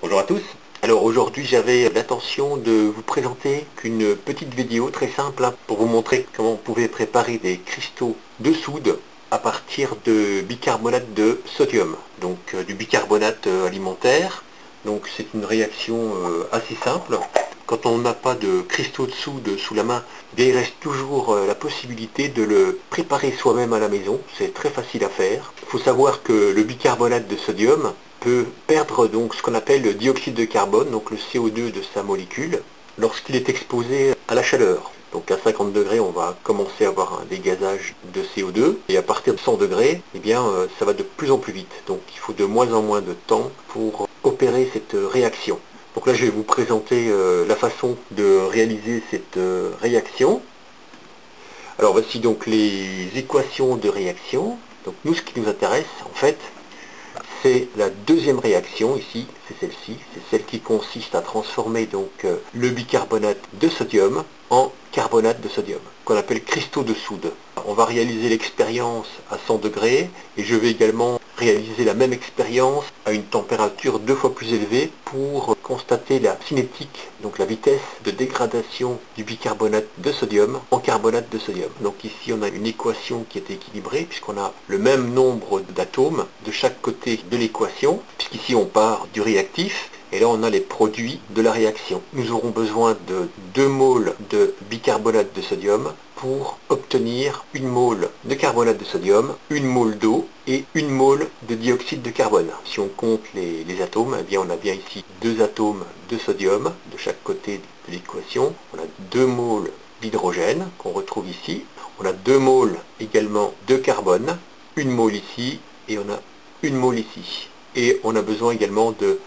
Bonjour à tous. Alors aujourd'hui j'avais l'intention de vous présenter une petite vidéo très simple pour vous montrer comment vous pouvez préparer des cristaux de soude à partir de bicarbonate de sodium, donc du bicarbonate alimentaire. Donc c'est une réaction assez simple. Quand on n'a pas de cristaux de soude sous la main, il reste toujours la possibilité de le préparer soi-même à la maison. C'est très facile à faire. Il faut savoir que le bicarbonate de sodium peut perdre donc ce qu'on appelle le dioxyde de carbone, donc le CO2 de sa molécule, lorsqu'il est exposé à la chaleur. Donc à 50 degrés, on va commencer à avoir un dégazage de CO2, et à partir de 100 degrés, eh bien, ça va de plus en plus vite. Donc il faut de moins en moins de temps pour opérer cette réaction. Donc là, je vais vous présenter la façon de réaliser cette réaction. Alors voici donc les équations de réaction. Donc nous, ce qui nous intéresse, en fait, c'est la deuxième réaction ici, c'est celle-ci, c'est celle qui consiste à transformer donc le bicarbonate de sodium en carbonate de sodium, qu'on appelle cristaux de soude. On va réaliser l'expérience à 100 degrés et je vais également réaliser la même expérience à une température 2 fois plus élevée pour constater la cinétique, donc la vitesse de dégradation du bicarbonate de sodium en carbonate de sodium. Donc ici on a une équation qui est équilibrée puisqu'on a le même nombre d'atomes de chaque côté de l'équation, puisqu'ici on part du réactif. Et là, on a les produits de la réaction. Nous aurons besoin de 2 moles de bicarbonate de sodium pour obtenir 1 mole de carbonate de sodium, 1 mole d'eau et 1 mole de dioxyde de carbone. Si on compte les atomes, eh bien on a bien ici 2 atomes de sodium de chaque côté de l'équation. On a 2 moles d'hydrogène qu'on retrouve ici. On a 2 moles également de carbone, 1 mole ici et on a 1 mole ici. Et on a besoin également de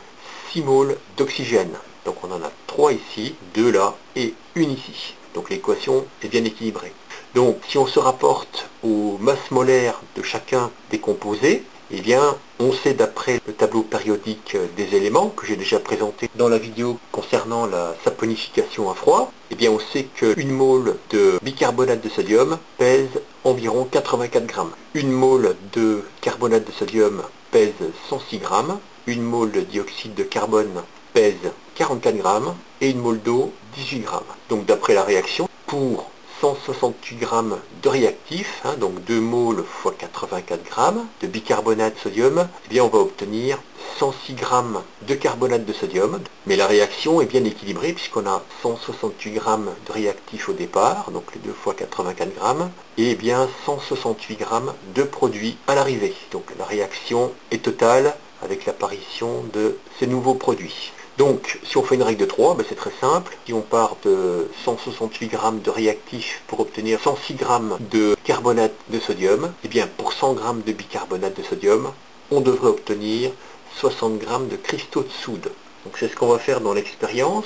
6 moles d'oxygène. Donc on en a 3 ici, 2 là et 1 ici. Donc l'équation est bien équilibrée. Donc si on se rapporte aux masses molaires de chacun des composés, eh bien on sait d'après le tableau périodique des éléments que j'ai déjà présenté dans la vidéo concernant la saponification à froid, eh bien on sait qu'une mole de bicarbonate de sodium pèse environ 84 grammes. Une mole de carbonate de sodium pèse 106 grammes. Une mole de dioxyde de carbone pèse 44 grammes et une mole d'eau 18 grammes. Donc d'après la réaction, pour 168 grammes de réactif, donc 2 moles x 84 grammes de bicarbonate de sodium, eh bien on va obtenir 106 grammes de carbonate de sodium. Mais la réaction est bien équilibrée puisqu'on a 168 grammes de réactif au départ, donc les 2 x 84 grammes, et bien 168 grammes de produit à l'arrivée. Donc la réaction est totale avec l'apparition de ces nouveaux produits. Donc, si on fait une règle de 3, c'est très simple. Si on part de 168 grammes de réactif pour obtenir 106 grammes de carbonate de sodium, eh bien pour 100 grammes de bicarbonate de sodium, on devrait obtenir 60 grammes de cristaux de soude. Donc c'est ce qu'on va faire dans l'expérience.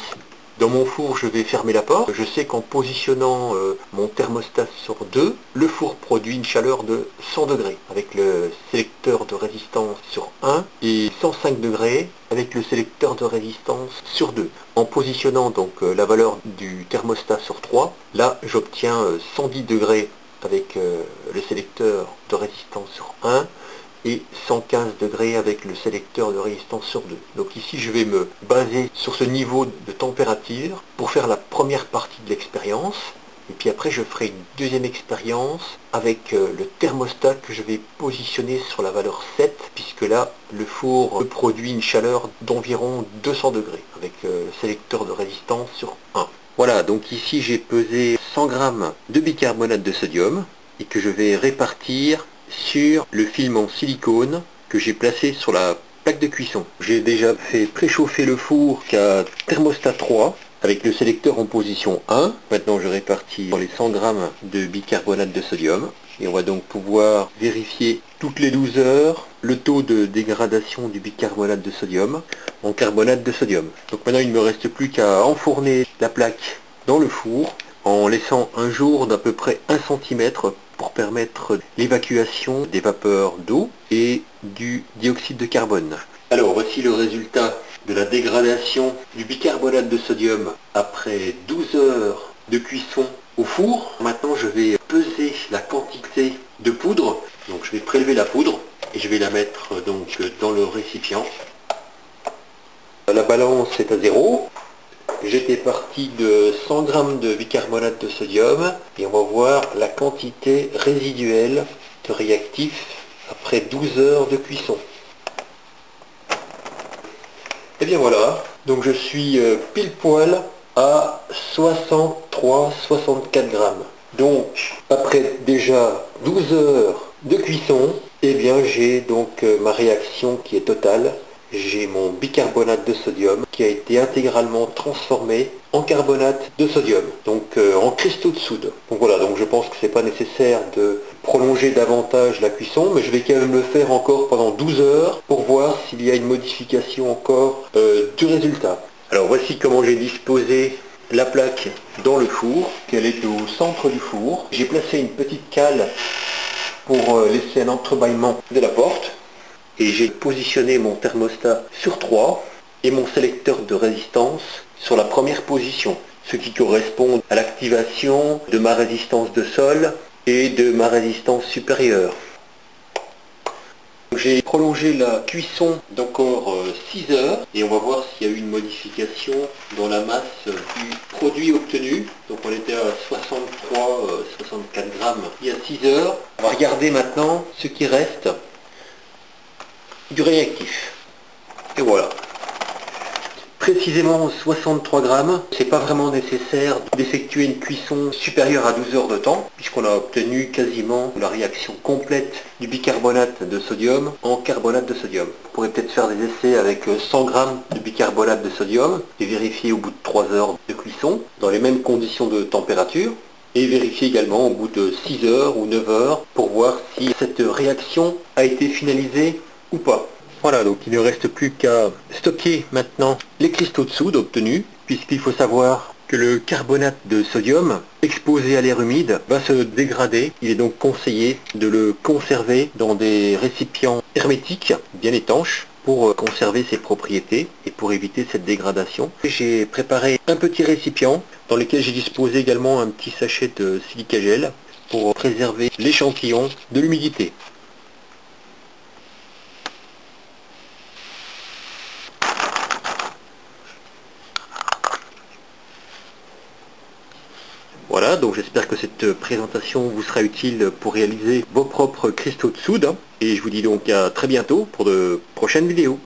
Dans mon four, je vais fermer la porte. Je sais qu'en positionnant mon thermostat sur 2, le four produit une chaleur de 100 degrés avec le sélecteur de résistance sur 1 et 105 degrés avec le sélecteur de résistance sur 2. En positionnant donc la valeur du thermostat sur 3, là j'obtiens 110 degrés avec le sélecteur de résistance sur 1 et 115 degrés avec le sélecteur de résistance sur 2. Donc ici je vais me baser sur ce niveau de température pour faire la première partie de l'expérience. Et puis après je ferai une deuxième expérience avec le thermostat que je vais positionner sur la valeur 7, puisque là le four produit une chaleur d'environ 200 degrés avec le sélecteur de résistance sur 1. Voilà, donc ici j'ai pesé 100 grammes de bicarbonate de sodium et que je vais répartir sur le film en silicone que j'ai placé sur la plaque de cuisson. J'ai déjà fait préchauffer le four qu'à thermostat 3 avec le sélecteur en position 1. Maintenant je répartis les 100 grammes de bicarbonate de sodium et on va donc pouvoir vérifier toutes les 12 heures le taux de dégradation du bicarbonate de sodium en carbonate de sodium. Donc maintenant il ne me reste plus qu'à enfourner la plaque dans le four en laissant un jour d'à peu près 1 cm pour permettre l'évacuation des vapeurs d'eau et du dioxyde de carbone. Alors voici le résultat de la dégradation du bicarbonate de sodium après 12 heures de cuisson au four. Maintenant je vais peser la quantité de poudre. Donc je vais prélever la poudre et je vais la mettre donc dans le récipient. La balance est à 0. J'étais parti de 100 g de bicarbonate de sodium et on va voir la quantité résiduelle de réactif après 12 heures de cuisson. Et bien voilà, donc je suis pile poil à 63-64 grammes. Donc après déjà 12 heures de cuisson, eh bien j'ai donc ma réaction qui est totale. J'ai mon bicarbonate de sodium qui a été intégralement transformé en carbonate de sodium, donc en cristaux de soude. Donc voilà, donc je pense que c'est pas nécessaire de prolonger davantage la cuisson, mais je vais quand même le faire encore pendant 12 heures pour voir s'il y a une modification encore du résultat. Alors voici comment j'ai disposé la plaque dans le four, qu'elle est au centre du four. J'ai placé une petite cale pour laisser un entrebâillement de la porte. Et j'ai positionné mon thermostat sur 3 et mon sélecteur de résistance sur la première position, ce qui correspond à l'activation de ma résistance de sol et de ma résistance supérieure. J'ai prolongé la cuisson d'encore 6 heures et on va voir s'il y a eu une modification dans la masse du produit obtenu. Donc on était à 63-64 grammes il y a 6 heures. On va regarder maintenant ce qui reste du réactif. Et voilà. Précisément 63 grammes, c'est pas vraiment nécessaire d'effectuer une cuisson supérieure à 12 heures de temps, puisqu'on a obtenu quasiment la réaction complète du bicarbonate de sodium en carbonate de sodium. Vous pourrez peut-être faire des essais avec 100 grammes de bicarbonate de sodium et vérifier au bout de 3 heures de cuisson, dans les mêmes conditions de température, et vérifier également au bout de 6 heures ou 9 heures pour voir si cette réaction a été finalisée ou pas. Voilà, donc il ne reste plus qu'à stocker maintenant les cristaux de soude obtenus, puisqu'il faut savoir que le carbonate de sodium exposé à l'air humide va se dégrader. Il est donc conseillé de le conserver dans des récipients hermétiques, bien étanches, pour conserver ses propriétés et pour éviter cette dégradation. J'ai préparé un petit récipient dans lequel j'ai disposé également un petit sachet de silicagel pour préserver l'échantillon de l'humidité. Voilà, donc j'espère que cette présentation vous sera utile pour réaliser vos propres cristaux de soude. Et je vous dis donc à très bientôt pour de prochaines vidéos.